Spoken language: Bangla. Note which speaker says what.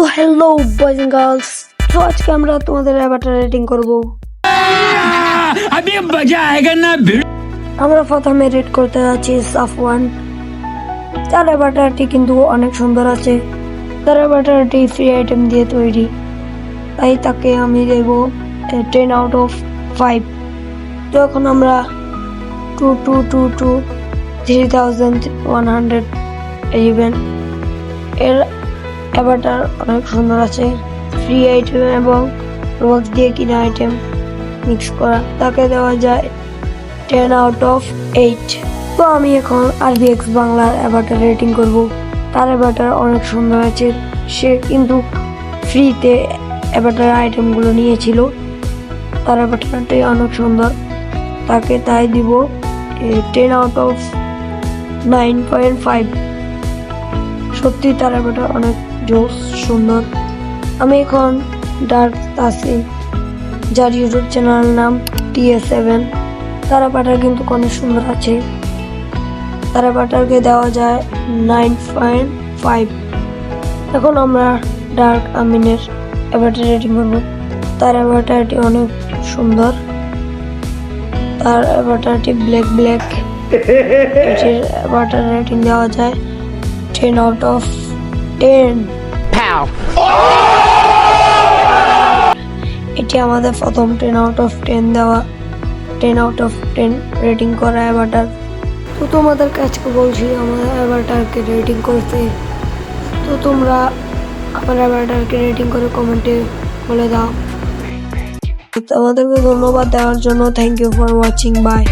Speaker 1: তো হ্যালো বয়েজ এন্ড গার্লস, তো আজকে আমরা তোমাদের অ্যাভাটার রেটিং করব।
Speaker 2: अभी मजा आएगा ना भिड़।
Speaker 1: আমরা প্রথমে রেট করতে যাচ্ছি সাফওয়ান। তার অ্যাভাটারটি কিন্তু অনেক সুন্দর আছে। তার অ্যাভাটারটি ফ্রি আইটেম দিয়ে তৈরি, তাই তাকে আমি দেব 10 আউট অফ 5। তো এখন আমরা 3111 এর অ্যাভাটার অনেক সুন্দর আছে, ফ্রি আইটেম এবং রোজ দিয়ে কিনা আইটেম মিক্স করা, তাকে দেওয়া যায় 10 আউট অফ 8। তো আমি এখন আরবিএক্স বাংলার অ্যাভাটার রেটিং করব। তার অ্যাভাটার অনেক সুন্দর আছে, সে কিন্তু ফ্রিতে অ্যাভাটার আইটেমগুলো নিয়েছিল। তার অ্যাভাটারটি অনেক সুন্দর, তাকে তাই দিব 10 আউট অফ 9.5। সত্যি তার অ্যাভাটার অনেক জোস সুন্দর। আমি এখন ডার্ক তাসি, যার ইউটিউব চ্যানেল নাম TS7, তার অ্যাভাটার কিন্তু অনেক সুন্দর আছে। তার অ্যাভাটারকে দেওয়া যায় 9.5। এখন আমরা ডার্ক আমিনের অ্যাভাটার রেটিং করব। তার অ্যাভাটারটি অনেক সুন্দর, তার অ্যাভাটারটি ব্ল্যাক। এটির অ্যাভাটার রেটিং দেওয়া যায় 10 আউট অফ 10। এটি আমাদের প্রথম 10 আউট অফ 10 দেওয়া, 10 আউট অফ 10 রেটিং করা অ্যাভাটার। তো তোমাদের কাছে বলছি আমাদের অ্যাভাটারকে রেটিং করতে। তো তোমরা আমার অ্যাভাটারকে রেটিং করে কমেন্টে বলে দাও। তোমাদেরকে ধন্যবাদ দেওয়ার জন্য। Thank you for watching, by.